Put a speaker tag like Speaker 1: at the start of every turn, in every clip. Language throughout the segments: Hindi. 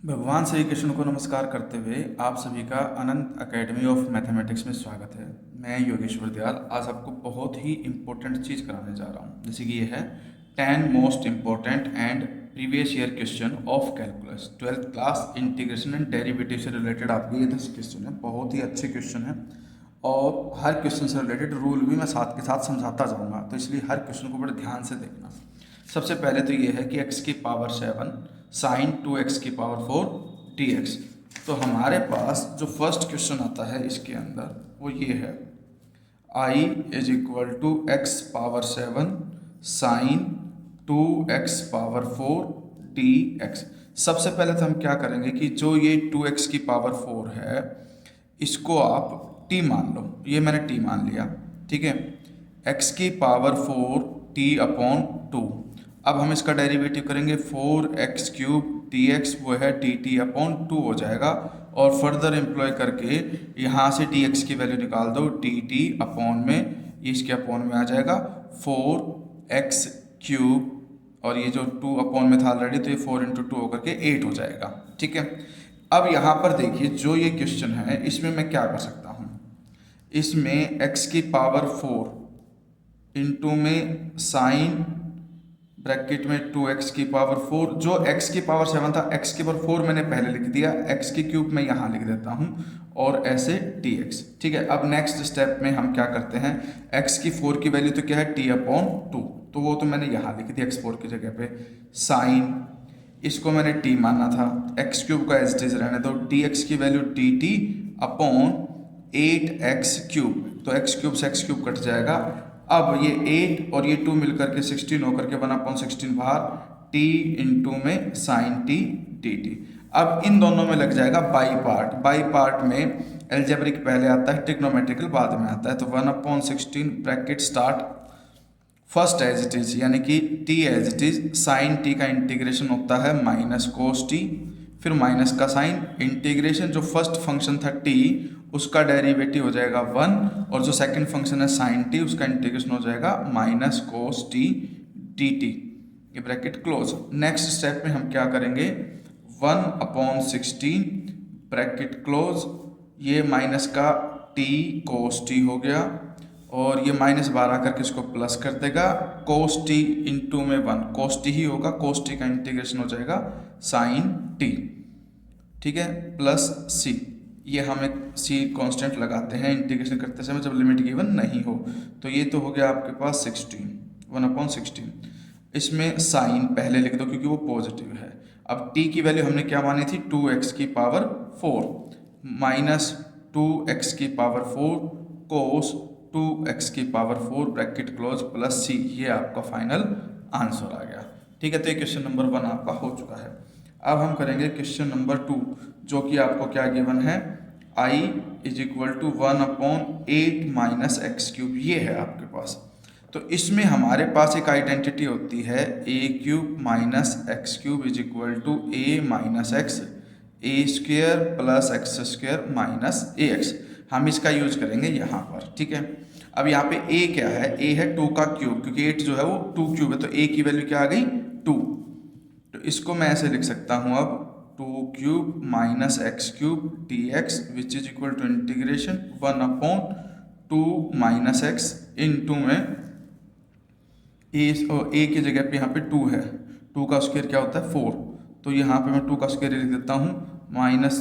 Speaker 1: भगवान श्री कृष्ण को नमस्कार करते हुए आप सभी का अनंत एकेडमी ऑफ मैथमेटिक्स में स्वागत है। मैं योगेश्वर दयाल आज आपको बहुत ही इम्पोर्टेंट चीज़ कराने जा रहा हूँ। जैसे कि ये है 10 most important and previous year question of calculus 12th class integration and derivative से रिलेटेड आपके ये 10 क्वेश्चन है। बहुत ही अच्छे क्वेश्चन है और हर क्वेश्चन से रिलेटेड रूल भी मैं साथ के साथ समझाता जाऊँगा, तो इसलिए हर क्वेश्चन को बड़े ध्यान से देखना। सबसे पहले तो ये है कि x की पावर 7 साइन 2x की पावर 4 dx। तो हमारे पास जो फर्स्ट क्वेश्चन आता है इसके अंदर वो ये है i is equal to x power 7 sine 2x power 4 dx। सबसे पहले तो हम क्या करेंगे कि जो ये 2x की पावर 4 है इसको आप t मान लो। ये मैंने t मान लिया, ठीक है। x की पावर 4 t अपॉन 2। अब हम इसका डेरिवेटिव करेंगे 4x क्यूब dx वो है dt अपॉन 2 हो जाएगा और फर्दर एम्प्लॉय करके यहाँ से dx की वैल्यू निकाल दो dt अपॉन में, ये इसके अपॉन में आ जाएगा 4x क्यूब और ये जो 2 अपॉन में था ऑलरेडी तो ये 4 इंटू 2 होकर के 8 हो जाएगा, ठीक है। अब यहाँ पर देखिए जो ये क्वेश्चन है इसमें मैं क्या कर सकता हूँ, इसमें x की पावर 4 इंटू में साइन ब्रैकेट में 2x की पावर 4, जो x की पावर 7 था x की पावर 4 मैंने पहले लिख दिया, x की क्यूब मैं यहाँ लिख देता हूँ और ऐसे dx, ठीक है। अब नेक्स्ट स्टेप में हम क्या करते हैं, x की 4 की वैल्यू तो क्या है t अपॉन 2, तो वो तो मैंने यहाँ लिख दिया x4 की जगह पे। साइन इसको मैंने t माना था, x क्यूब का एज इट इज रहने दो, dx की value dt upon 8x cube, तो x क्यूब से x क्यूब कट जाएगा। अब ये 8 और ये 2 मिलकर के 16 होकर के 1/16 बाहर t इंटू में साइन t dt। अब इन दोनों में लग जाएगा बाई पार्ट में एल्जेब्रिक पहले आता है, ट्रिग्नोमेट्रिकल बाद में आता है। तो 1/16 bracket start first as it is यानी कि t as it is, sine t का इंटीग्रेशन होता है माइनस कोस t, फिर माइनस का साइन, इंटीग्रेशन जो फर्स्ट फंक्शन था t उसका डेरिवेटिव हो जाएगा 1 और जो सेकंड फंक्शन है साइन t उसका इंटीग्रेशन हो जाएगा माइनस कोस t dt, ये ब्रैकेट क्लोज। नेक्स्ट स्टेप में हम क्या करेंगे 1/16 ब्रैकेट क्लोज, ये माइनस का t कोस t हो गया और ये माइनस 12 करके इसको प्लस कर देगा, कोस t इंटू में 1 कोस t ही होगा, कोस t का इंटीग्रेशन हो जाएगा साइन t, ठीक है, प्लस c। ये हम एक c कांस्टेंट लगाते हैं इंटीग्रेशन करते समय जब लिमिट गिवन नहीं हो। तो ये तो हो गया आपके पास 1/16। इसमें साइन पहले लिख दो क्योंकि वो पॉजिटिव है। अब t की वैल्यू हमने क्या मानी थी 2x की पावर 4 माइनस 2x की पावर 4 कोस 2x की power 4 bracket close plus c, ये आपका फाइनल आंसर आ गया, ठीक है। तो ये क्वेश्चन नंबर 1 आपका हो चुका है। अब हम करेंगे क्वेश्चन नंबर 2 जो कि आपको क्या गिवन है i is equal to 1/8 minus x cube, ये है आपके पास। तो इसमें हमारे पास एक आइडेंटिटी होती है a cube minus x cube is equal to a minus x a square plus x square minus a x. हम इसका यूज करेंगे यहाँ पर, ठीक है। अब यहाँ पे a क्या है, a है 2 का क्यूब, क्योंकि 8 जो है वो 2 क्यूब है, तो a की वैल्यू क्या आ गई 2। तो इसको मैं ऐसे लिख सकता हूँ अब 2 cube minus x cube d x which is equal to integration 1/2 minus x into में ए की जगह पे यहाँ पे 2 है, 2 का स्क्वायर क्या होता है 4, तो यहाँ पे मैं 2 का स्क्वायर लिख देता हूँ, माइनस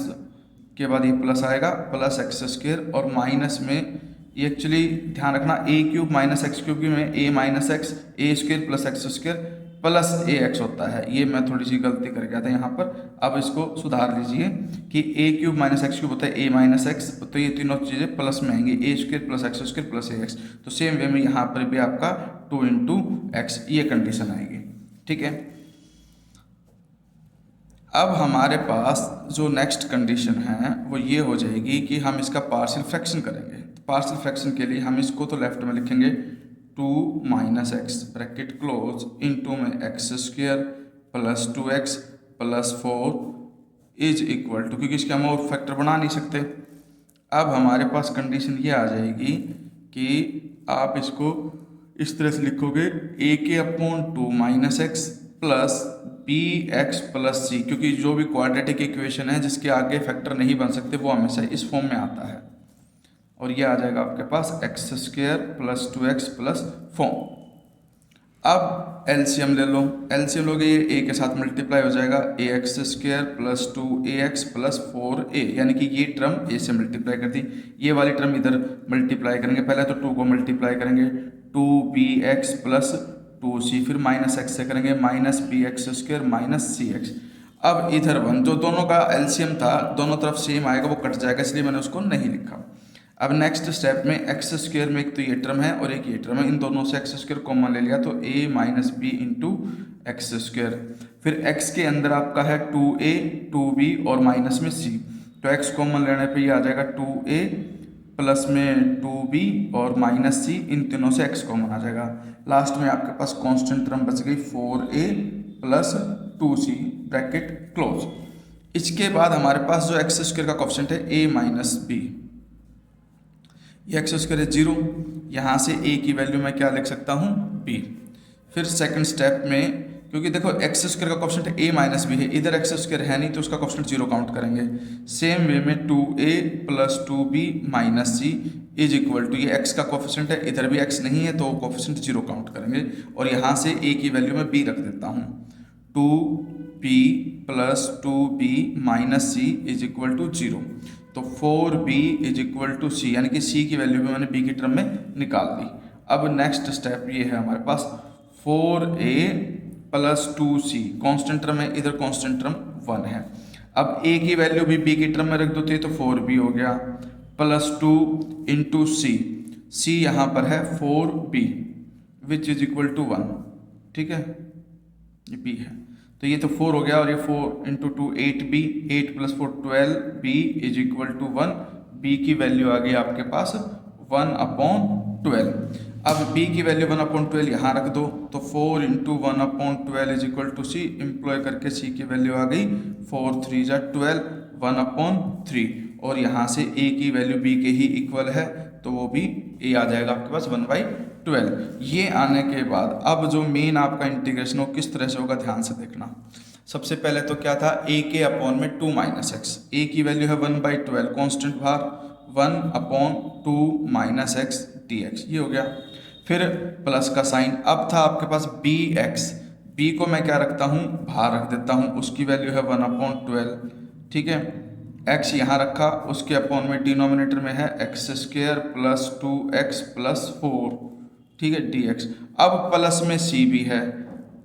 Speaker 1: के बाद ये प्लस आएगा प्लस एक्स स्क्वायर और माइनस में ये एक्चुअली ध्यान रखना a cube minus x cube की में a minus x a square plus x square plus a x होता है, ये मैं थोड़ी सी गलती कर गया था यहाँ पर। अब इसको सुधार लीजिए कि ए क्यूब माइनस एक्स क्यूब होता है ए माइनस एक्स, तो ये तीनों चीज़ें प्लस में आएंगी, a square plus x square plus a x. तो सेम वे में यहाँ पर भी आपका 2 इंटू एक्स ये कंडीशन आएगी, ठीक है। अब हमारे पास जो नेक्स्ट कंडीशन है वो ये हो जाएगी कि हम इसका पार्शियल फ्रैक्शन करेंगे। पार्शियल फ्रैक्शन के लिए हम इसको तो लेफ्ट में लिखेंगे 2 minus x bracket close into में x square plus 2x plus 4 is equal to, क्योंकि इसके हम और फैक्टर बना नहीं सकते। अब हमारे पास कंडीशन ये आ जाएगी कि आप इसको इस तरह से लिखोगे a के upon 2 minus x plus b x plus c, क्योंकि जो भी क्वाड्रेटिक इक्वेशन है जिसके आगे फैक्टर नहीं बन सकते वो हमेशा इस फॉर्म में आता है, और ये आ जाएगा आपके पास x square plus 2x plus 4। अब एलसीएम ले लो, एलसीएम लोगे ये ए के साथ मल्टीप्लाई हो जाएगा, a x square plus 2ax plus 4a, यानी कि ये टर्म ए से मल्टीप्लाई कर दी, ये वाली टर्म इधर मल्टीप्लाई करेंगे, पहले तो 2 को मल्टीप्लाई करेंगे 2bx प्लस 2c, फिर माइनस एक्स से करेंगे minus b x square minus c x. अब इधर 1 जो दोनों का एलसीएम था दोनों तरफ सेम आएगा, वो कट जाएगा, इसलिए मैंने उसको नहीं लिखा। अब नेक्स्ट स्टेप में एक्स स्क्वेयर में एक तो ये टर्म है और एक ये टर्म है, इन दोनों से एक्स स्क्वेयर कॉमन ले लिया तो a minus b into x square, फिर x के अंदर आपका है 2a 2b और माइनस में c, तो x कॉमन लेने पे ये आ जाएगा 2a प्लस में 2b और माइनस c, इन तीनों से x कॉमन आ जाएगा। लास्ट में आपके पास कांस्टेंट टर्म बच गई 4a plus 2c bracket close. इसके बाद हमारे पास जो एक्स स्क्वेयर का कोएफिशिएंट है a माइनस बी, ये एक्स स्क्वायर है 0, यहाँ से a की वैल्यू मैं क्या लिख सकता हूँ b। फिर सेकंड स्टेप में क्योंकि देखो एक्स स्क्वायर का कोएफिशिएंट a माइनस बी है, इधर एक्स स्क्वायर है नहीं तो उसका कोएफिशिएंट 0 काउंट करेंगे। सेम वे में 2a plus 2b minus c is equal to, ये x का कोएफिशिएंट है, इधर भी x नहीं है तो कोएफिशिएंट 0 काउंट करेंगे, और यहाँ से a की वैल्यू में b रख देता हूँ, 2p plus 2b minus c is equal to 0, तो 4b इज इक्वल टू सी, यानी कि c की वैल्यू भी मैंने b की टर्म में निकाल दी। अब नेक्स्ट स्टेप ये है हमारे पास 4a plus 2c, constant term है, इधर कांस्टेंट टर्म 1 है। अब a की वैल्यू भी b की टर्म में रख दो तो 4b हो गया प्लस 2 इंटू c यहाँ पर है 4b which is equal to 1, ठीक है, ये b है तो ये तो 4 हो गया, और ये 4 into 2 8b, 8 plus 4 12b is equal to 1, b की वैल्यू आ गई आपके पास 1/12। अब b की वैल्यू 1/12 यहाँ रख दो तो 4 into 1/12 is equal to c, employ करके c की वैल्यू आ गई 4 3 जा 12 1/3, और यहाँ से a की वैल्यू b के ही इक्वल है तो वो भी a आ जाएगा आपके पास 1/12। ये आने के बाद अब जो मेन आपका इंटीग्रेशन हो किस तरह से होगा ध्यान से देखना। सबसे पहले तो क्या था a के अपॉन में 2 माइनस एक्स, a की वैल्यू है 1/12 कांस्टेंट भार 1/2 माइनस एक्स डी एक्स, ये हो गया। फिर प्लस का साइन, अब था आपके पास बी एक्स, बी को मैं क्या रखता हूँ भार रख देता हूँ, उसकी वैल्यू है 1/12, ठीक है, x यहाँ रखा, उसके अपॉन में डिनोमिनेटर में है x square plus 2x plus 4, ठीक है dx। अब प्लस में c भी है,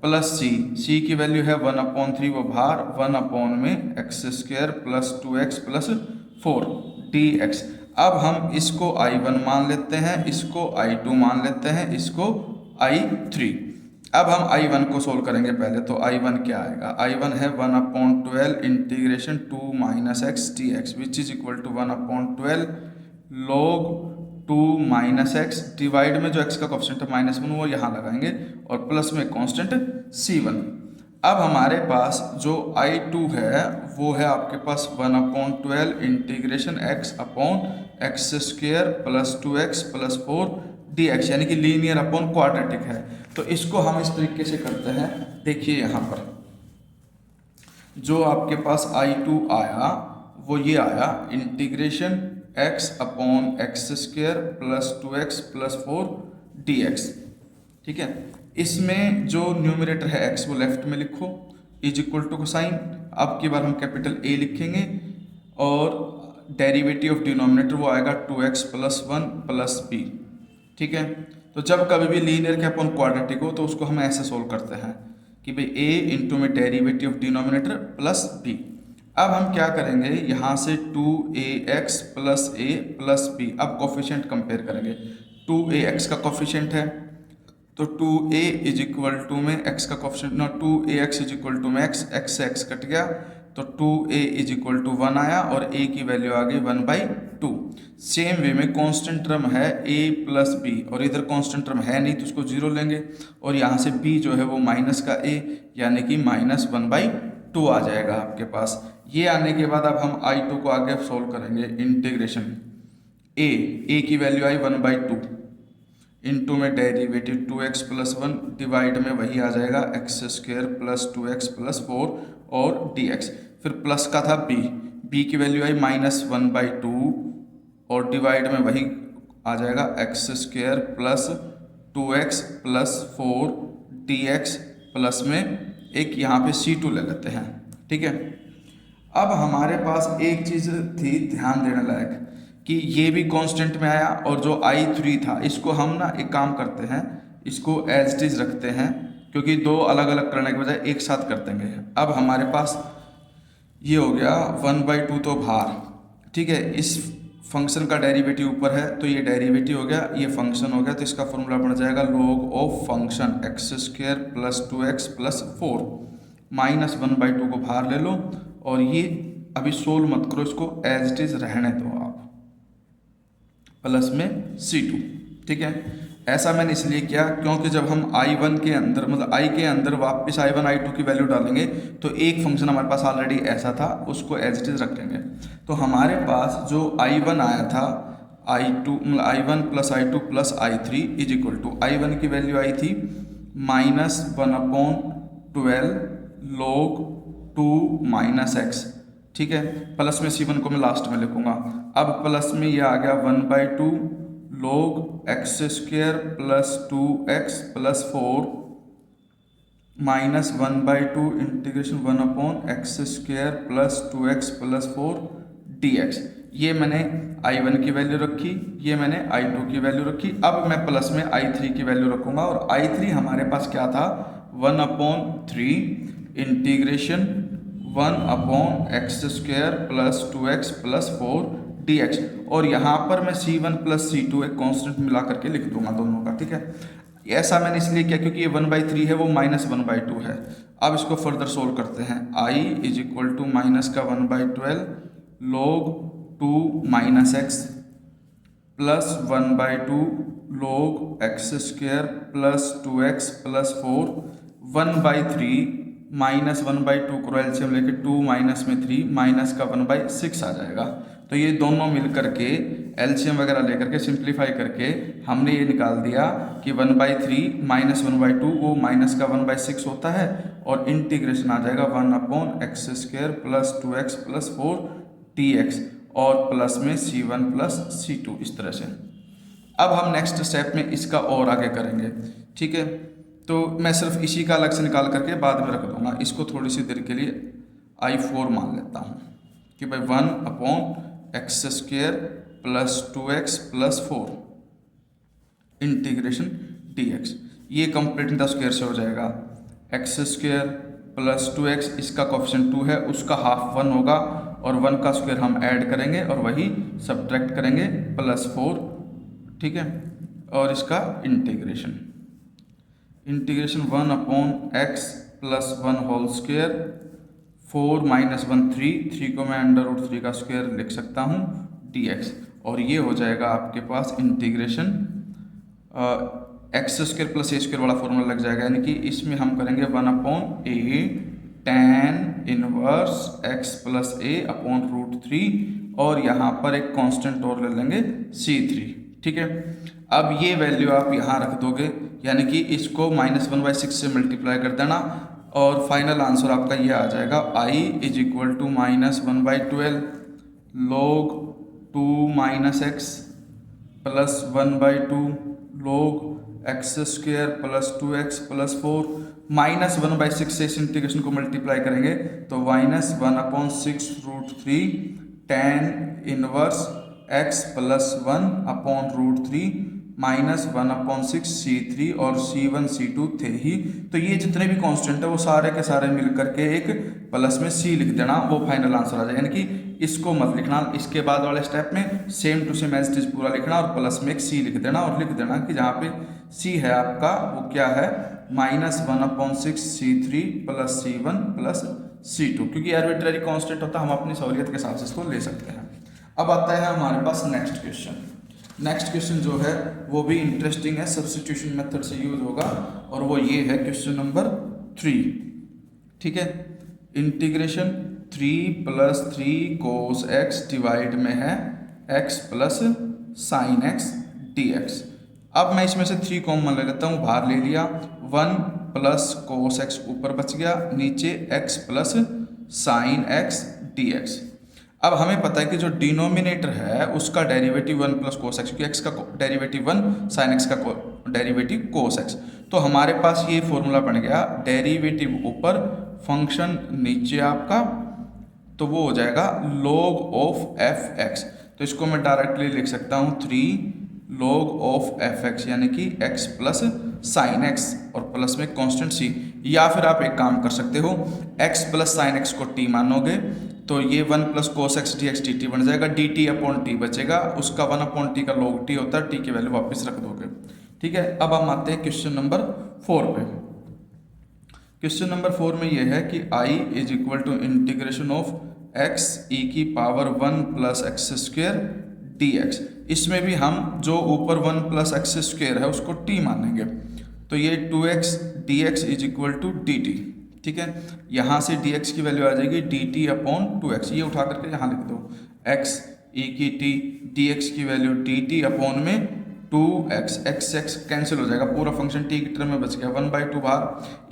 Speaker 1: प्लस c की वैल्यू है 1/3, वो भार 1 में x square plus 2x plus 4 dx। अब हम इसको I1 मान लेते हैं, इसको I2 मान लेते हैं, इसको I3। अब हम I1 को सोल्व करेंगे पहले, तो I1 क्या आएगा, I1 है 1/12 integration 2 minus x d x which is equal to 1/12 log 2 minus x, divide में जो x का कोएफिशिएंट है -1 वो यहाँ लगाएंगे, और प्लस में कांस्टेंट C1। अब हमारे पास जो I2 है वो है आपके पास 1/12 integration x upon x square plus 2x plus 4 dx, यानी कि लीनियर अपॉन क्वाड्रेटिक है। तो इसको हम इस तरीके से करते हैं, देखिए यहाँ पर जो आपके पास I2 आया वो ये आया integration x upon x square plus 2x plus 4 dx, ठीक है। इसमें जो न्यूमरेटर है x वो लेफ्ट में लिखो, इज इक्वल टू कोसाइन, अब की बार हम कैपिटल A लिखेंगे, और डेरिवेटिव ऑफ डिनोमिनेटर वो आएगा 2x प्लस 1 प्लस b, ठीक है। तो जब कभी भी लीनियर के अपॉन क्वाड्रेटिक हो तो उसको हम ऐसे सोल्व करते हैं कि भाई a इंटू में derivative of denominator plus b। अब हम क्या करेंगे, यहाँ से 2ax plus a plus b, अब कोफिशिएंट कंपेयर करेंगे, 2ax का कोफिशिएंट है तो 2a इज इक्वल टू में x का कोफिशिएंट ना 2ax इज इक्वल टू में x से x कट गया तो 2a इज इक्वल टू 1 आया, और a की वैल्यू आ गई 1/2। सेम वे में कांस्टेंट टर्म है a प्लस b, और इधर कांस्टेंट टर्म है नहीं तो उसको 0 लेंगे, और यहाँ से b जो है वो माइनस का a यानी कि -1/2 आ जाएगा आपके पास। ये आने के बाद अब हम I2 को आगे सोल्व करेंगे, इंटीग्रेशन a की वैल्यू आई 1/2 इनटू में डेरिवेटिव 2x प्लस 1 डिवाइड में वही आ जाएगा x square plus 2x plus 4 और dx। फिर प्लस का था b की वैल्यू आई -1/2 और डिवाइड में वही आ जाएगा x square plus 2x plus 4 dx plus में एक यहाँ पे c2 ले लेते हैं। ठीक है, अब हमारे पास एक चीज़ थी ध्यान देने लायक कि ये भी कांस्टेंट में आया और जो I3 था इसको हम ना एक काम करते हैं, इसको एज इट इज रखते हैं क्योंकि दो अलग अलग करने के बजाय एक साथ कर देंगे। अब हमारे पास ये हो गया 1/2 तो बाहर। ठीक है, इस फंक्शन का डेरिवेटिव ऊपर है तो ये डेरिवेटिव हो गया, ये फंक्शन हो गया, तो इसका फॉर्मूला बन जाएगा log of function x square plus 2x plus 4 -1/2 को बाहर ले लो और ये अभी सोल्व मत करो, इसको एज इट इज रहने दो आप, प्लस में c2। ठीक है, ऐसा मैंने इसलिए किया क्योंकि जब हम I1 के अंदर मतलब I के अंदर वापस I1 I2 की वैल्यू डालेंगे तो एक फंक्शन हमारे पास ऑलरेडी ऐसा था, उसको एज इट इज रखेंगे। तो हमारे पास जो I1 आया था I2 मतलब I1 plus I2 plus I3 is equal to I1 की वैल्यू आई थी -1/12 log 2 - x। ठीक है, प्लस में c1 को मैं लास्ट में लिखूंगा। अब प्लस में ये आ गया 1/2 log x square plus 2x plus 4 -1/2 integration 1/x square plus 2x plus 4 dx। ये मैंने I1 की वैल्यू रखी, ये मैंने I2 की वैल्यू रखी। अब मैं प्लस में I3 की वैल्यू रखूंगा और I3 हमारे पास क्या था 1/3 integration 1/x square plus 2x plus 4 dx। और यहाँ पर मैं c1 प्लस c2 एक कांस्टेंट मिला करके लिख दूंगा दोनों का। ठीक है, ऐसा मैंने इसलिए किया क्योंकि ये 1/3 है, वो -1/2 है। अब इसको फर्दर सोल्व करते हैं। I is equal to minus का 1/12 log 2 - x plus 1/2 log x square plus 2x plus 4 1/3 -1/2 को एलसीएम लेके 2 माइनस में 3 माइनस का 1/6 आ जाएगा। तो ये दोनों मिल करके एलसीएम वगैरह लेकर के सिंप्लीफाई करके हमने ये निकाल दिया कि 1/3 -1/2 वो माइनस का 1/6 होता है और इंटीग्रेशन आ जाएगा 1/x square plus 2x plus 4 dx और प्लस में c1 प्लस c2 इस तरह से। अब हम नेक्स्ट स्टेप में इसका और आगे करेंगे। ठीक है, तो मैं सिर्फ इसी का अलग से निकाल करके बाद में रख दूंगा। इसको थोड़ी सी देर के लिए I4 मान लेता हूँ कि भाई 1/x square plus 2x plus 4 integration dx। ये कंप्लीट द स्क्वायर से हो जाएगा x स्क्वायर प्लस 2x, इसका कोफिशिएंट 2 है, उसका हाफ 1 होगा और 1 का स्क्वायर हम ऐड करेंगे और वही सब्ट्रैक्ट करेंगे प्लस 4। ठीक है, और इसका integration 1/x plus 1 whole square 4 - 1 3 को मैं √3 का स्क्वायर लिख सकता हूँ dx। और ये हो जाएगा आपके पास इंटीग्रेशन एक्स स्क्वायर प्लस ए स्क्वायर वाला फॉर्मूला लग जाएगा, यानी कि इसमें हम करेंगे 1/a tan inverse x plus a upon √3 और यहाँ पर एक कांस्टेंट और ले लेंगे c3। ठीक है, अब ये वैल्यू आप यहाँ रख दोगे, यानी कि इसको -1/6 से मल्टीप्लाई कर देना और फाइनल आंसर आपका ये आ जाएगा I is equal to -1/12 log 2 - x plus 1/2 log x square plus 2x plus 4 -1/6 से इस इंटीग्रेशन को मल्टीप्लाई करेंगे तो -1/6 √3 tan inverse x plus 1 upon √3 -1/6 c3 और c1 c2 थे ही। तो ये जितने भी कांस्टेंट है वो सारे के सारे मिल करके एक प्लस में c लिख देना, वो फाइनल आंसर आ जाएगा। यानी कि इसको मत लिखना, इसके बाद वाले स्टेप में same to same as it is पूरा लिखना और प्लस में एक c लिख देना और लिख देना कि जहाँ पे c है आपका वो क्या है -1/6 c3 plus c1 plus c2, क्योंकि आर्बिट्ररी कांस्टेंट होता है, हम अपनी सहूलियत के हिसाब से इसको ले सकते हैं। अब आता है हमारे पास नेक्स्ट क्वेश्चन। नेक्स्ट क्वेश्चन जो है वो भी इंटरेस्टिंग है, सब्स्टिट्यूशन मेथड से यूज होगा और वो ये है क्वेश्चन नंबर 3। ठीक है, इंटीग्रेशन 3 + 3 cos x डिवाइड में है x plus sin x dx। अब मैं इसमें से 3 कॉमन ले लेता हूँ, बाहर ले लिया, 1 प्लस कोस एक्स ऊपर बच गया, नीचे x plus sine x d x. अब हमें पता है कि जो डिनोमिनेटर है उसका डेरिवेटिव 1 प्लस कोस एक्स, क्योंकि x का डेरिवेटिव 1, साइन एक्स का डेरिवेटिव कोस एक्स। तो हमारे पास ये फॉर्मूला बन गया, डेरिवेटिव ऊपर फंक्शन नीचे आपका, तो वो हो जाएगा log ऑफ एफ एक्स। तो इसको मैं डायरेक्टली लिख सकता हूँ 3 log ऑफ एफ एक्स, यानी कि x प्लस साइन एक्स और प्लस में कांस्टेंट c। या फिर आप एक काम कर सकते हो, x प्लस साइन एक्स को t मानोगे तो ये 1 plus cos x d x D T बन जाएगा, डी टी अपॉन टी बचेगा, उसका 1 अपॉन टी का log t होता है, t की वैल्यू वापस रख दोगे। ठीक है, अब हम आते हैं क्वेश्चन नंबर 4 पे। क्वेश्चन नंबर 4 में ये है कि i is equal to integration of x e की power 1 plus x square d x. इसमें भी हम जो ऊपर 1 प्लस एक्स स्क्वेयर है उसको t मानेंगे, तो ये 2x dx is equal to dt। ठीक है, यहाँ से dx की वैल्यू आ जाएगी dt अपॉन 2x, ये उठा करके यहाँ लिख दो, x e की t dx की वैल्यू dt अपॉन में 2x, x कैंसिल हो जाएगा, पूरा फंक्शन t की टर्म में बच गया, 1/2 बाहर,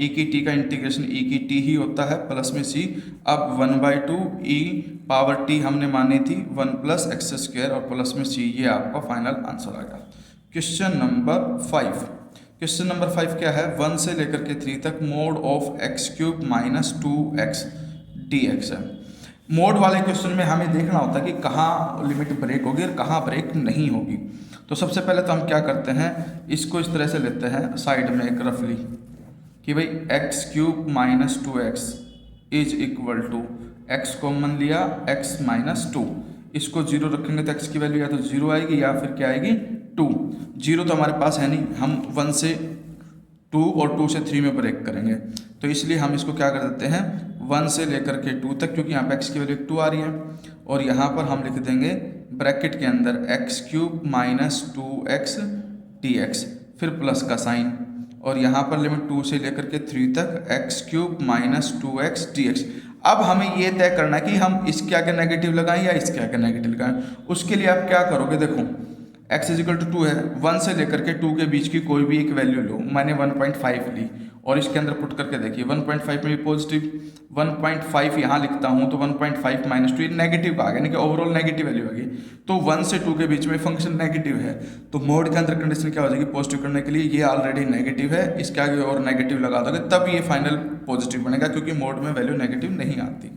Speaker 1: e की t का इंटीग्रेशन e की t ही होता है, प्लस में c। अब 1/2 e पावर t हमने मानी थी 1 प्लस एक्स स्क्वेयर और प्लस में c, ये आपका फाइनल आंसर आएगा। Question number 5। क्वेश्चन नंबर 5 क्या है, 1 से लेकर के 3 तक mode of x cube minus 2x dx है। मोड वाले क्वेश्चन में हमें देखना होता है कि कहाँ लिमिट ब्रेक होगी और कहाँ ब्रेक नहीं होगी। तो सबसे पहले तो हम क्या करते हैं, इसको इस तरह से लेते हैं साइड में एक रफली, कि भाई x cube minus 2x is equal to, x common लिया, x माइनस 2, इसको 0 रखेंगे तो x की वैल्यू या तो 0 आएगी या फिर क्या आएगी 2। 0 तो हमारे पास है नहीं, हम 1 से 2 और 2 से 3 में ब्रेक करेंगे, तो इसलिए हम इसको क्या कर देते हैं 1 से लेकर के 2 तक, क्योंकि यहाँ पे x की वैल्यू 2 आ रही है, और यहाँ पर हम लिख देंगे ब्रैकेट के अंदर x cube minus 2x dx, फिर प्लस का साइन, और यहाँ पर लिमिट 2 से लेकर के 3 तक x cube minus 2x dx। अब हमें ये तय करना है कि हम इसके आगे नेगेटिव लगाएं या इसके आगे नेगेटिव लगाएं। उसके लिए आप क्या करोगे, देखो x इज इक्वल टू 2 है, 1 से लेकर के 2 के बीच की कोई भी एक वैल्यू लो, मैंने 1.5 ली और इसके अंदर पुट करके देखिए 1.5 में भी पॉजिटिव, 1.5 यहाँ लिखता हूँ तो 1.5 माइनस 2 ये नेगेटिव आ गया, यानी कि ओवरऑल नेगेटिव वैल्यू आ गई। तो 1 से 2 के बीच में फंक्शन नेगेटिव है, तो मोड के अंदर कंडीशन क्या हो जाएगी, पॉजिटिव करने के लिए ये ऑलरेडी नेगेटिव है, इसके आगे और नेगेटिव लगा दोगे तब ये फाइनल पॉजिटिव बनेगा, क्योंकि मोड में वैल्यू नेगेटिव नहीं आती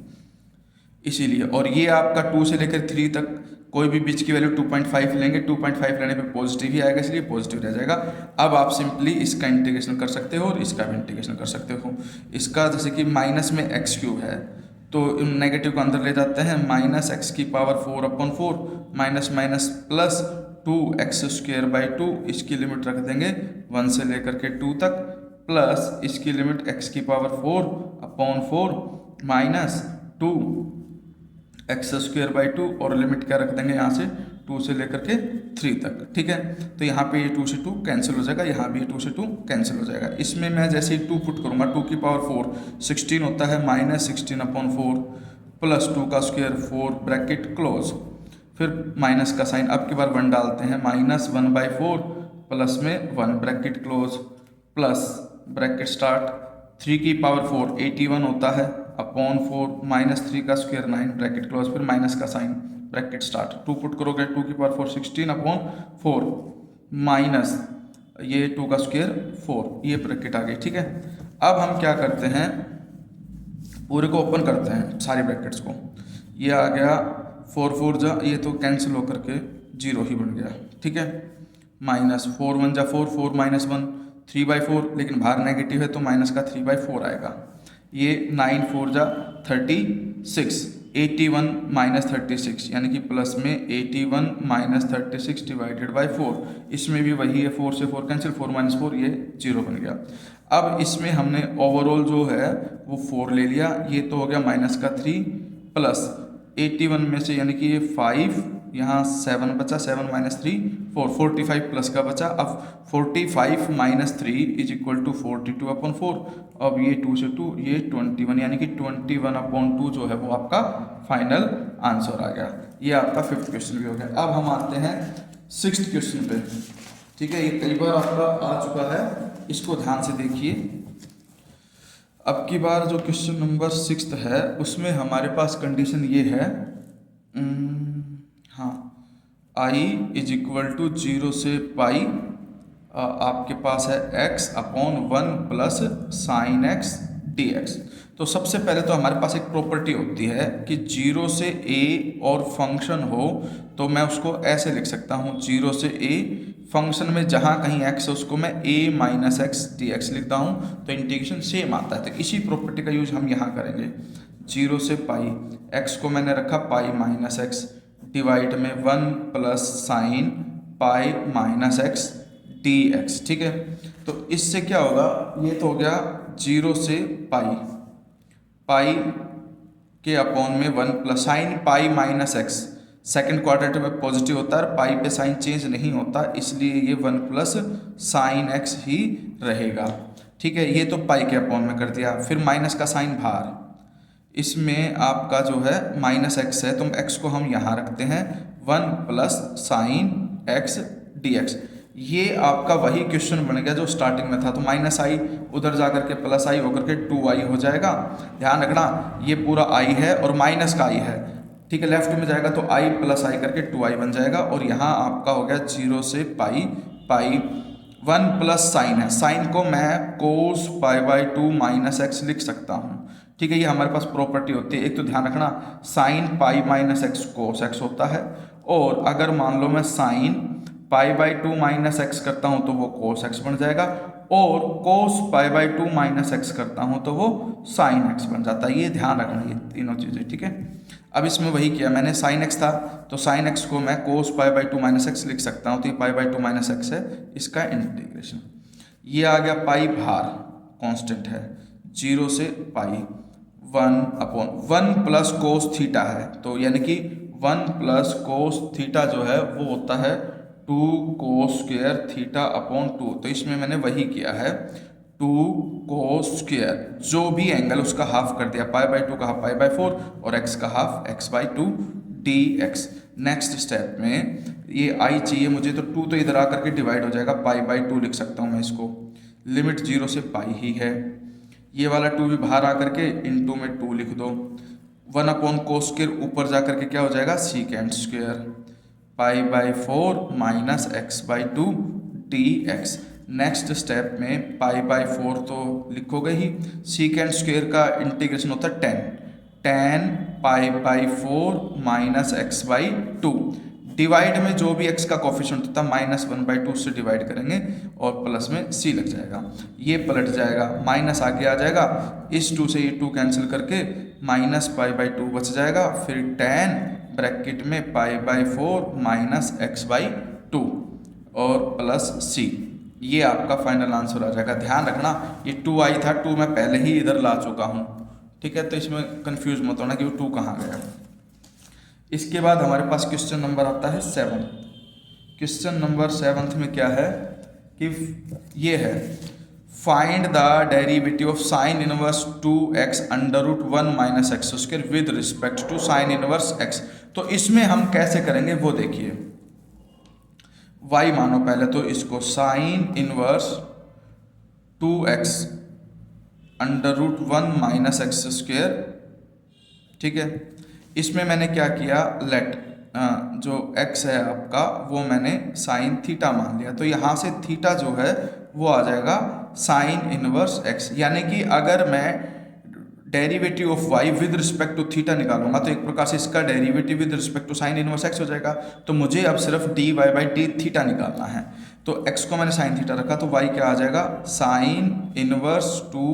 Speaker 1: इसीलिए। और ये आपका 2 से लेकर 3 तक कोई भी बीच की वैल्यू 2.5 लेंगे, 2.5 लेने पे पॉजिटिव ही आएगा, इसलिए पॉजिटिव रह जाएगा। अब आप सिंपली इसका इंटीग्रेशन कर सकते हो और इसका भी इंटीग्रेशन कर सकते हो। इसका जैसे कि माइनस में एक्स क्यूब है तो नेगेटिव को अंदर ले जाते हैं, माइनस एक्स की power 4/4 minus minus plus 2x²/2, इसकी लिमिट रख देंगे 1 से लेकर के 2 तक, प्लस इसकी लिमिट x की पावर 4/4 माइनस 2x²/2 और लिमिट क्या रख देंगे यहाँ से 2 से लेकर के 3 तक। ठीक है, तो यहाँ पे ये 2 से 2 कैंसिल हो जाएगा, यहाँ भी 2 से 2 कैंसिल हो जाएगा। इसमें मैं जैसे ही 2 पुट करूँगा 2 की पावर 4 16 होता है, माइनस 16/4 प्लस 2 का स्क्वायर 4 ब्रैकेट क्लोज, फिर माइनस का साइन, अब की बार 1 डालते हैं, माइनस 1/4 प्लस में 1 bracket close plus bracket start, 3 की पावर 4 81 होता है अपॉन 4 माइनस 3 का स्क्वायर 9 ब्रैकेट क्लोज, फिर माइनस का साइन ब्रैकेट स्टार्ट, 2 पुट करोगे 2 की पावर 4 16/4 माइनस ये 2 का स्क्वायर 4, ये ब्रैकेट आ गई। ठीक है, अब हम क्या करते हैं, पूरे को ओपन करते हैं सारी ब्रैकेट्स को, ये आ गया 4 जा, ये तो कैंसिल होकर के 0 ही बन गया। ठीक है, माइनस 4 1 जा 4, 4 माइनस 1 3/4, लेकिन बाहर नेगेटिव है तो माइनस का 3/4 आएगा, ये 9 4 जा 36, 81 माइनस 36 यानी कि प्लस में 81 माइनस 36 डिवाइडेड बाई 4, इसमें भी वही है, 4 से 4 कैंसिल, 4 माइनस 4 ये 0 बन गया। अब इसमें हमने ओवरऑल जो है वो 4 ले लिया, ये तो हो गया माइनस का 3 प्लस 81 में से यानी कि ये 5, यहाँ 7 बचा, 7 माइनस 3 4, 45 प्लस का बचा। अब 45 माइनस 3 इज इक्वल टू 42/4, अब ये 2 से 2 ये 21 यानी कि 21/2 जो है वो आपका फाइनल आंसर आ गया। ये आपका 5th क्वेश्चन भी हो गया। अब हम आते हैं 6th क्वेश्चन पे। ठीक है, ये कई बार आपका आ चुका है, इसको ध्यान से देखिए। अब की बार जो क्वेश्चन नंबर 6 है उसमें हमारे पास कंडीशन ये है, हाँ, आई इज इक्वल टू 0 से पाई, आपके पास है x upon 1 plus sine x d x. तो सबसे पहले तो हमारे पास एक प्रॉपर्टी होती है कि 0 से a और फंक्शन हो तो मैं उसको ऐसे लिख सकता हूँ, 0 से a फंक्शन में जहाँ कहीं x है उसको मैं a minus x d x लिखता हूँ, तो इंटीग्रेशन सेम आता है। तो इसी प्रॉपर्टी का यूज हम यहाँ करेंगे। 0 से पाई, x को मैंने रखा पाई माइनस एक्स, डिवाइड में 1 plus sine pi minus x d x. ठीक है, तो इससे क्या होगा, ये तो हो गया 0 से पाई, पाई के अपॉन में 1 plus sine pi minus x, second quadrant में पॉजिटिव होता है, पाई पे साइन चेंज नहीं होता, इसलिए ये 1 प्लस साइन एक्स ही रहेगा। ठीक है, ये तो पाई के अपॉन में कर दिया। फिर माइनस का साइन बाहर, इसमें आपका जो है माइनस एक्स है, तो एक्स को हम यहाँ रखते हैं, 1 plus sine x d x. ये आपका वही क्वेश्चन बन गया जो स्टार्टिंग में था, तो माइनस आई उधर जा करके प्लस आई होकर के 2i हो जाएगा। ध्यान रखना ये पूरा i है और माइनस का i है। ठीक है, लेफ्ट में जाएगा तो i प्लस आई करके 2i बन जाएगा, और यहाँ आपका हो गया 0 से पाई, पाई 1 प्लस साइन है, साइन को मैं कोस पाई बाई 2 माइनस एक्स लिख सकता हूँ। ठीक है, ये हमारे पास प्रॉपर्टी होती है। एक तो ध्यान रखना sine pi minus x cos x होता है, और अगर मान लो मैं sine pi by 2 minus x करता हूँ तो वो कोस एक्स बन जाएगा, और कोस पाई बाई 2 माइनस एक्स करता हूँ तो वो साइन एक्स बन जाता है। ये ध्यान रखना ये तीनों चीज़ें। ठीक है, अब इसमें वही किया मैंने, साइन एक्स था तो साइन एक्स को मैं कोस पाई बाई 2 माइनस एक्स लिख सकता हूँ, तो ये पाई बाई 2 माइनस एक्स है, इसका इंटीग्रेशन। ये आ गया पाई बाहर, कांस्टेंट है, 0 से पाई 1 अपॉन 1 प्लस कोस थीटा है, तो यानी कि 1 प्लस कोस थीटा जो है वो होता है 2 कोस स्क्वायर थीटा अपॉन 2। तो इसमें मैंने वही किया है, 2 कोस स्क्वायर, जो भी एंगल उसका हाफ कर दिया, पाई बाई 2 का हाफ पाई बाई 4 और x का half x by 2 D x. Next step में ये i चाहिए मुझे, तो 2 तो इधर आकर के डिवाइड हो जाएगा, पाई बाई 2 लिख सकता हूँ मैं इसको, लिमिट 0 से पाई ही है। ये वाला 2 भी बाहर आकर के इनटू में 2 लिख दो, 1 अपॉन कोस स्क्वायर ऊपर जा करके क्या हो जाएगा secant square, pi by 4 minus x by 2 D x. Next step में पाई बाई 4 तो लिखोगे ही, सीकेंड स्क्वायर का इंटीग्रेशन होता है 10 pi by 4 minus x by 2, divide में जो भी x का कोफिशिएंट होता है माइनस 1/2 से डिवाइड करेंगे और प्लस में c लग जाएगा, ये पलट जाएगा, माइनस आगे आ जाएगा, इस 2 से ये 2 कैंसिल करके माइनस पाई बाई 2 बच जाएगा, फिर 10 ब्रैकेट में pi by 4 minus x by 2 और प्लस c। ये आपका फाइनल आंसर आ जाएगा। ध्यान रखना ये 2i था, 2 मैं पहले ही इधर ला चुका हूँ। ठीक है, तो इसमें कंफ्यूज मत होना कि वो 2 कहाँ गया। इसके बाद हमारे पास क्वेश्चन नंबर आता है 7। क्वेश्चन नंबर 7 में क्या है कि ये है, find the derivative of sine inverse 2x under root 1 minus x square with respect to sine inverse x। तो इसमें हम कैसे करेंगे वो देखिए, y मानो पहले तो इसको sine inverse 2x under root 1 minus x square. ठीक है, इसमें मैंने क्या किया, लेट जो x है आपका वो मैंने साइन थीटा मान लिया, तो यहाँ से थीटा जो है वो आ जाएगा साइन इनवर्स x। यानी कि अगर मैं derivative of y with respect to theta निकालूंगा तो एक प्रकार से इसका derivative with respect to sine inverse x हो जाएगा। तो मुझे अब सिर्फ dy बाई डी थीटा निकालना है, तो x को मैंने साइन थीटा रखा, तो y क्या आ जाएगा sine inverse 2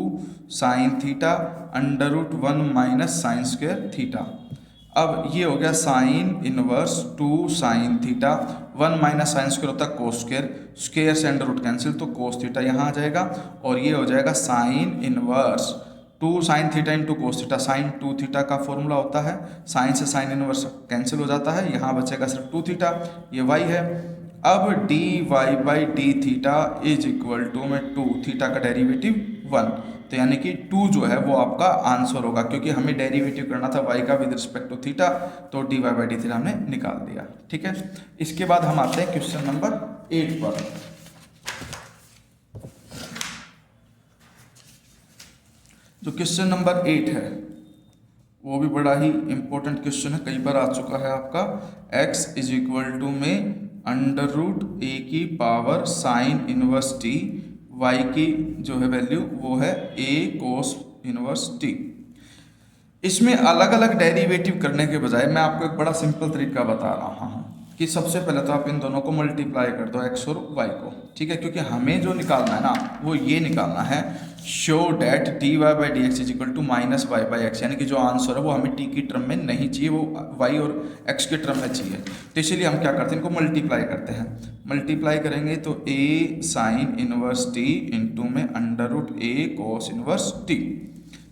Speaker 1: sine theta under root 1 minus sine square theta. अब ये हो गया sine inverse 2 sine theta, 1 minus sine square होता है कोस स्क्वायर, स्क्वायर से अंडर रूट कैंसिल तो कोस थीटा यहाँ आ जाएगा, और ये हो जाएगा sine inverse 2 sine theta into cos theta. Sine 2 theta का फॉर्मूला होता है, साइन से साइन इनवर्स कैंसिल हो जाता है, यहाँ बचेगा सिर्फ 2 थीटा, ये y है। अब D Y by D theta is equal to में 2 थीटा का डेरिवेटिव 1, तो यानी कि 2 जो है वो आपका आंसर होगा, क्योंकि हमें डेरिवेटिव करना था y का विद रिस्पेक्ट टू थीटा, तो D Y by D theta हमने निकाल दिया। ठीक है, इसके बाद हम आते हैं क्वेश्चन नंबर 8 पर। जो क्वेश्चन नंबर 8 है वो भी बड़ा ही इंपॉर्टेंट क्वेश्चन है, कई बार आ चुका है आपका। x इज इक्वल टू में अंडर रूट a की power sine inverse t, y की जो है वैल्यू वो है a कोस इनवर्स t। इसमें अलग अलग डेरिवेटिव करने के बजाय मैं आपको एक बड़ा सिंपल तरीका बता रहा हूँ कि सबसे पहले तो आप इन दोनों को मल्टीप्लाई कर दो, x और y को, ठीक है। क्योंकि हमें जो निकालना है ना वो ये निकालना है, show that D Y by D x is equal to minus Y by X, यानी कि जो आंसर है वो हमें t की टर्म में नहीं चाहिए, वो y और x के टर्म में चाहिए। तो इसीलिए हम क्या करते हैं, इनको मल्टीप्लाई करते हैं। मल्टीप्लाई करेंगे तो a sine inverse t into में under root a cos inverse t।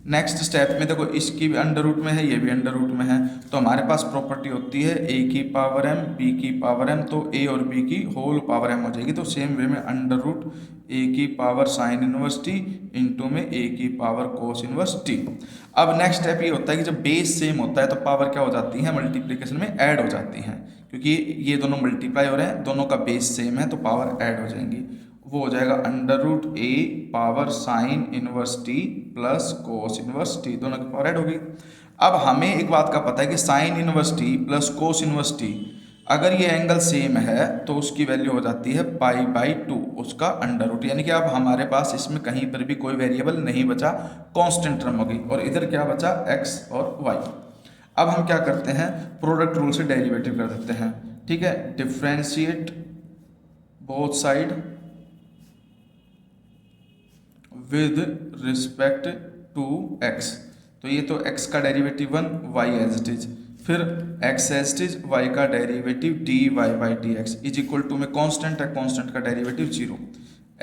Speaker 1: Next step में देखो इसकी भी अंडर रूट में है, ये भी अंडर रूट में है, तो हमारे पास प्रॉपर्टी होती है a की पावर m b की पावर m, तो a और b की होल पावर m हो जाएगी। तो सेम वे में अंडर रूट a की power sine inverse t into में a की पावर कोस इनवर्स t। अब नेक्स्ट स्टेप ये होता है कि जब बेस सेम होता है तो पावर क्या हो जाती है, मल्टीप्लिकेशन में ऐड हो जाती हैं, क्योंकि ये दोनों मल्टीप्लाई हो रहे हैं, दोनों का बेस सेम है तो पावर ऐड हो जाएंगी। वो हो जाएगा under root a power sine inverse t plus cos inverse t, दोनों की पावर ऐड होगी। अब हमें एक बात का पता है कि sign inverse t plus cos inverse t, अगर ये एंगल सेम है तो उसकी वैल्यू हो जाती है पाई बाई 2 उसका अंडर रूट, यानी कि अब हमारे पास इसमें कहीं पर भी कोई वेरिएबल नहीं बचा, कांस्टेंट टर्म हो गई। और इधर क्या बचा, x और y। अब हम क्या करते हैं, प्रोडक्ट रूल से डेरिवेटिव कर देते हैं, ठीक है। Differentiate both side with respect to x, तो ये तो x का derivative 1, y as it is, फिर x as it is, y का derivative dy by D x is equal to में कांस्टेंट है, कांस्टेंट का derivative 0,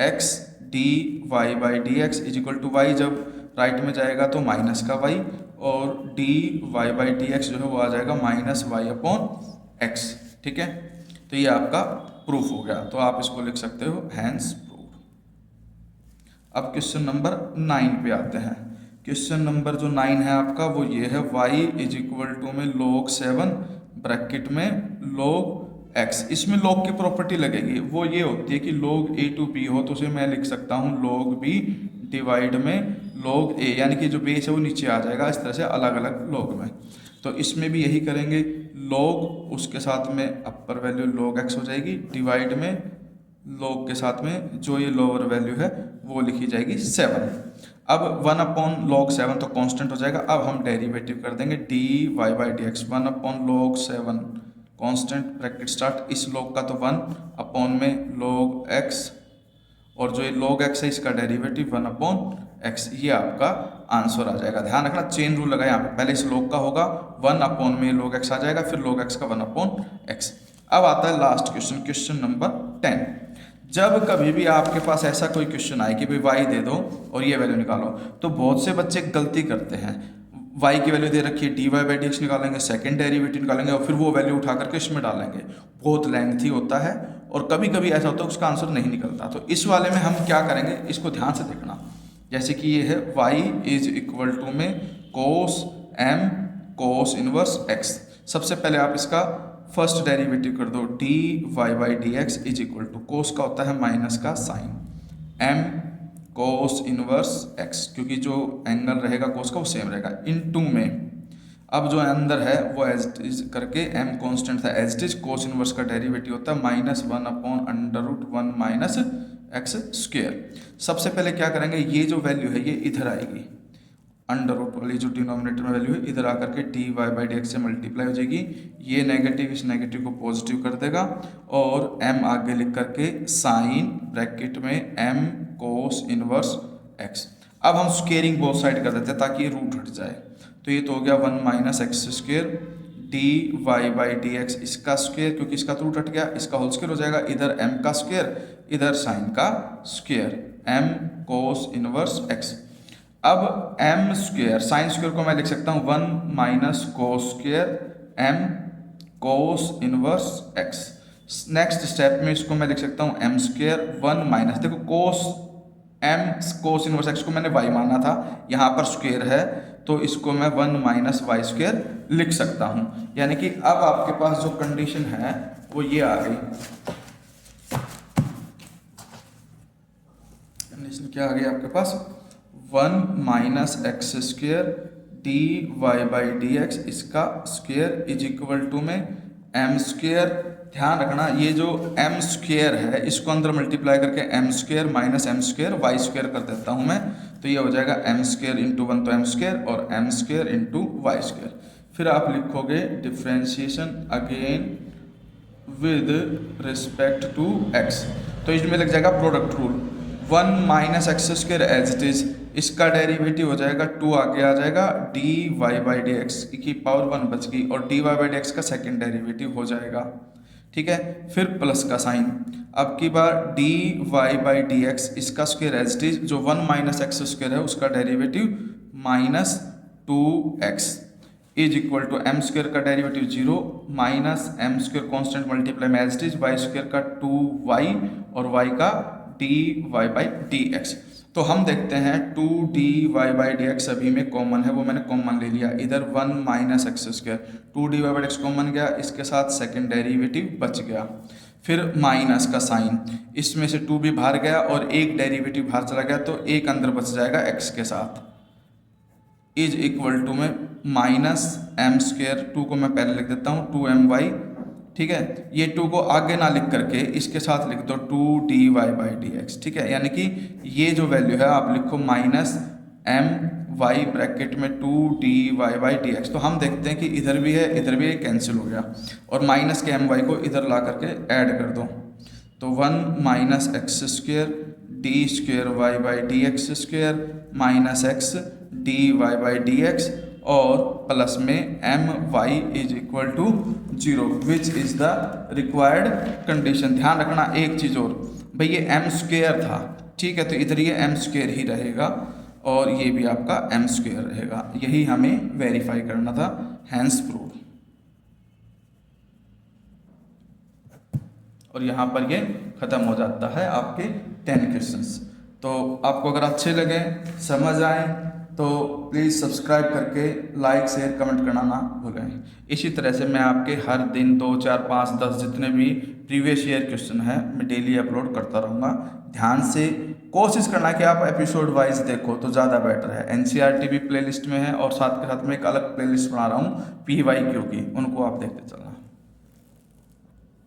Speaker 1: x dy by D x is equal to y, जब राइट में जाएगा तो माइनस का y, और dy बाई डी एक्स जो है वो आ जाएगा माइनस y अपॉन x, ठीक है। तो ये आपका प्रूफ हो गया, तो आप इसको लिख सकते हो हैंस। अब क्वेश्चन नंबर 9 पे आते हैं। क्वेश्चन नंबर जो 9 है आपका वो ये है, y इज इक्वल टू में log 7 ब्रैकेट में log x। इसमें log की प्रॉपर्टी लगेगी, वो ये होती है कि log a टू b हो तो उसे मैं लिख सकता हूँ log b डिवाइड में log a, यानी कि जो बेस है वो नीचे आ जाएगा, इस तरह से अलग अलग log में। तो इसमें भी यही करेंगे, log उसके साथ में अपर वैल्यू log x हो जाएगी, डिवाइड में log के साथ में जो ये लोअर वैल्यू है वो लिखी जाएगी 7। अब 1 अपॉन log 7 तो कांस्टेंट हो जाएगा। अब हम डेरिवेटिव कर देंगे dy by D x, 1 upon log 7 constant bracket start, इस log का तो 1 अपॉन में log x, और जो ये log x है इसका डेरिवेटिव 1 अपॉन x, ये आपका आंसर आ जाएगा। ध्यान रखना चेन रूल लगा यहाँ पे, पहले इस log का होगा 1 अपॉन में log x आ जाएगा, फिर log x का 1 अपॉन x। अब आता है लास्ट क्वेश्चन, क्वेश्चन नंबर 10। जब कभी भी आपके पास ऐसा कोई क्वेश्चन आए कि भाई y दे दो और ये वैल्यू निकालो, तो बहुत से बच्चे गलती करते हैं, y की वैल्यू दे रखी है dy बाई डी एक्स निकालेंगे, सेकंड डेरिवेटिव निकालेंगे और फिर वो वैल्यू उठा करके इसमें डालेंगे, बहुत लेंथी होता है और कभी कभी ऐसा होता है उसका आंसर नहीं निकलता। तो इस वाले में हम क्या करेंगे, इसको ध्यान से देखना। जैसे कि ये है y इज इक्वल टू में कोस m कोस इनवर्स x, सबसे पहले आप इसका फर्स्ट डेरिवेटिव कर दो, dy by D x is equal to, cos का होता है माइनस का sine, m cos inverse x, क्योंकि जो एंगल रहेगा कोस का वो सेम रहेगा, इनटू में अब जो अंदर है वो एज इट इज करके m कांस्टेंट था as it is, cos inverse का डेरिवेटिव होता है minus 1 upon under root 1 minus x square. सबसे पहले क्या करेंगे, ये जो वैल्यू है ये इधर आएगी, अंडर रूट वाली जो डिनोमिनेटर में वैल्यू है इधर आकर के dy बाई डी एक्स से मल्टीप्लाई हो जाएगी, ये नेगेटिव इस नेगेटिव को पॉजिटिव कर देगा, और m आगे लिख करके साइन ब्रैकेट में m कोस इनवर्स x। अब हम स्क्वेयरिंग बोथ साइड कर देते हैं ताकि ये रूट हट जाए, तो ये तो हो गया 1 minus x square, dy by D x इसका स्क्वेयर, क्योंकि इसका तो रूट हट गया, इसका होल स्क्वेयर हो जाएगा, इधर m का स्क्वेयर इधर साइन का square, m cos inverse x। अब m स्क्वेयर, साइन स्क्वेयर को मैं लिख सकता हूँ 1 minus cos square m cos inverse x। Next step में इसको मैं लिख सकता हूँ m स्क्वेयर 1 माइनस, देखो कोस m कोस इनवर्स x को मैंने y माना था, यहाँ पर स्क्वेयर है तो इसको मैं 1 माइनस वाई स्क्वेयर लिख सकता हूँ। यानी कि अब आपके पास जो कंडीशन है वो ये आ गई, कंडीशन क्या आ गई आपके पास, 1 minus x square D Y by D x इसका स्क्वेयर इज इक्वल टू में एम स्क्वेयर। ध्यान रखना ये जो एम स्क्वेयर है इसको अंदर मल्टीप्लाई करके M square minus M square Y square कर देता हूँ मैं, तो ये हो जाएगा एम स्क्वेयर इंटू 1 तो एम स्क्वेयर और M square into Y square. फिर आप लिखोगे differentiation again with respect to X, तो इसमें लग जाएगा product rule. 1 minus x square as it is, इसका डेरिवेटिव हो जाएगा 2 आगे आ जाएगा D Y by D X की पावर 1 बच गई और D Y by D X का सेकेंड डेरिवेटिव हो जाएगा। ठीक है, फिर प्लस का साइन, अब की बार d Y by D x इसका स्क्वेयर एज इट इज, जो 1 माइनस एक्स स्क्वेयर है उसका derivative minus 2x is equal to m square का derivative 0 minus M square constant multiply में as it is y square का 2y और y का d Y by D x. तो हम देखते हैं 2dy बाई डी एक्स सभी में कॉमन है, वो मैंने कॉमन ले लिया। इधर 1 minus x square 2dy by D x common गया, इसके साथ सेकंड डेरिवेटिव बच गया। फिर माइनस का साइन, इसमें से 2 भी बाहर गया और एक डेरिवेटिव बाहर चला गया, तो एक अंदर बच जाएगा x के साथ इज इक्वल टू में माइनस एम स्क्वेयर, 2 को मैं पहले लिख देता हूँ 2my। ठीक है, ये 2 को आगे ना लिख करके इसके साथ लिख दो 2dy बाई डी एक्स। ठीक है, यानी कि ये जो वैल्यू है आप लिखो माइनस एम वाई ब्रैकेट में 2dy बाई डी एक्स। तो हम देखते हैं कि इधर भी है इधर भी कैंसिल हो गया और माइनस के एम वाई को इधर ला करके ऐड कर दो, तो 1 minus x square D square Y by D X square minus x D Y by D X और प्लस में M Y is equal to 0 which is the required condition. ध्यान रखना एक चीज़ और, भाई ये एम स्क्वेयर था, ठीक है, तो इधर ये एम स्क्वेयर ही रहेगा और ये भी आपका एम स्क्वेयर रहेगा, यही हमें वेरीफाई करना था, हैंस प्रूव। और यहाँ पर ये ख़त्म हो जाता है आपके 10 क्वेश्चंस। तो आपको अगर अच्छे लगे समझ आए तो प्लीज़ सब्सक्राइब करके लाइक शेयर कमेंट करना ना भूलें। इसी तरह से मैं आपके हर दिन 2 4 5 10 जितने भी प्रीवियस ईयर क्वेश्चन है मैं डेली अपलोड करता रहूँगा। ध्यान से कोशिश करना कि आप एपिसोड वाइज देखो तो ज़्यादा बेटर है। एनसीईआरटी भी प्लेलिस्ट में है और साथ के साथ में एक अलग प्लेलिस्ट बना रहा हूँ PYQ की, उनको आप देखते चलना।